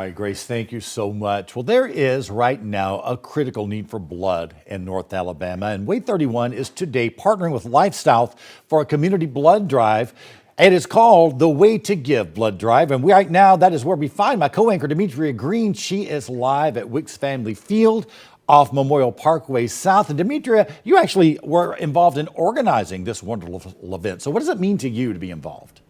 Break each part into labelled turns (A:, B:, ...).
A: All right, Grace, thank you so much. Well, there is right now a critical need for blood in North Alabama, and WAAY 31 is today partnering with Lifestyle for a community blood drive. It is called the Way to Give Blood Drive, and right now that is where we find my co-anchor Demetria Green. She is live at Wicks Family Field off Memorial Parkway South. And Demetria, you actually were involved in organizing this wonderful event. So what does it mean to you to be involved?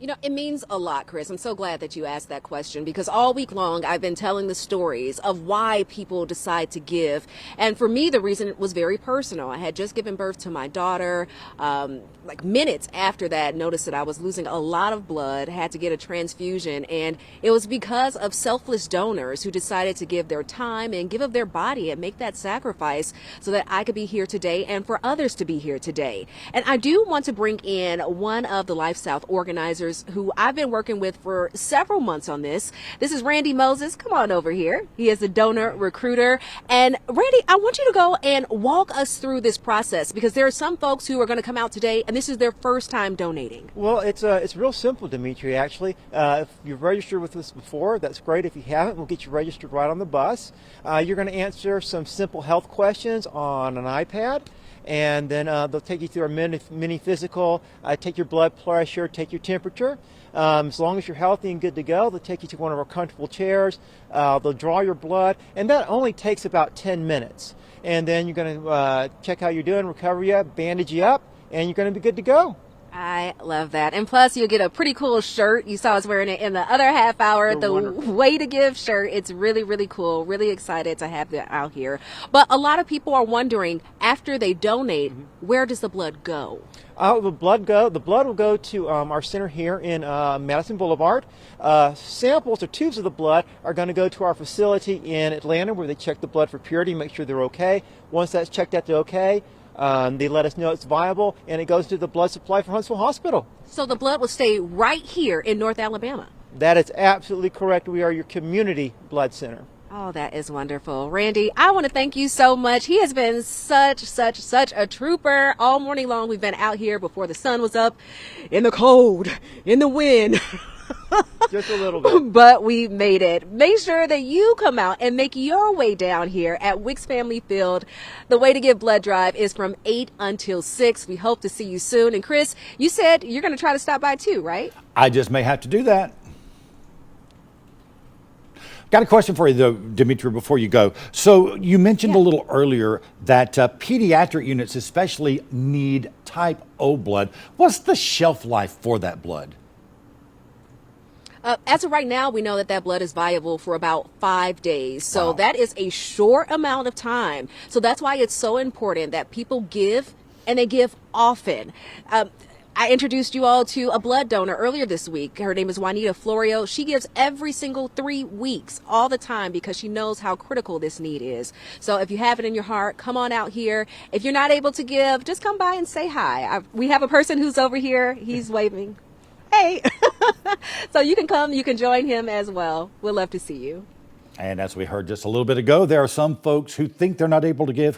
B: You know, it means a lot, Chris. I'm so glad that you asked that question because all week long I've been telling the stories of why people decide to give. And for me, the reason was very personal. I had just given birth to my daughter. Like minutes after that, noticed that I was losing a lot of blood, had to get a transfusion. And it was because of selfless donors who decided to give their time and give of their body and make that sacrifice so that I could be here today and for others to be here today. And I do want to bring in one of the Life South organizers who I've been working with for several months on this. This is Randy Moses. Come on over here. He is a donor recruiter. And Randy, I want you to go and walk us through this process because there are some folks who are going to come out today and this is their first time donating.
C: Well, it's real simple, Dimitri, actually. If you've registered with us before, that's great. If you haven't, we'll get you registered right on the bus. You're going to answer some simple health questions on an iPad. And then they'll take you through a mini physical, take your blood pressure, take your temperature. As long as you're healthy and good to go, they'll take you to one of our comfortable chairs. They'll draw your blood, and that only takes about 10 minutes. And then you're going to check how you're doing, recover you, bandage you up, and you're going to be good to go.
B: I love that. And plus, you'll get a pretty cool shirt. You saw us wearing it in the other half hour.
C: They're
B: the
C: wonderful.
B: Way to Give shirt. It's really, really cool. Really excited to have that out here. But a lot of people are wondering, after they donate, where does the blood go?
C: The blood will go to our center here in Madison Boulevard. Samples or tubes of the blood are going to go to our facility in Atlanta where they check the blood for purity, make sure they're okay. Once that's checked out to okay, they let us know it's viable, and it goes to the blood supply for Huntsville Hospital.
B: So the blood will stay right here in North Alabama.
C: That is absolutely correct. We are your community blood center.
B: Oh, that is wonderful. Randy, I want to thank you so much. He has been such a trooper. All morning long, we've been out here before the sun was up, in the cold, in the wind.
C: Just a little bit.
B: But we made it. Make sure that you come out and make your way down here at Wicks Family Field. The Way to Give Blood Drive is from 8 until 6. We hope to see you soon. And Chris, you said you're going to try to stop by too, right?
A: I just may have to do that. Got a question for you, though, Demetria, before you go. So you mentioned a little earlier that pediatric units especially need type O blood. What's the shelf life for that blood?
B: As of right now, we know that that blood is viable for about 5 days. So
A: Wow.
B: that is a short amount of time. So that's why it's so important that people give and they give often. I introduced you all to a blood donor earlier this week. Her name is Juanita Florio. She gives every single 3 weeks, all the time, because she knows how critical this need is. So if you have it in your heart, come on out here. If you're not able to give, just come by and say hi. We have a person who's over here. He's waving. Hey. So you can come, you can join him as well. We'd love to see you.
A: And as we heard just a little bit ago, there are some folks who think they're not able to give,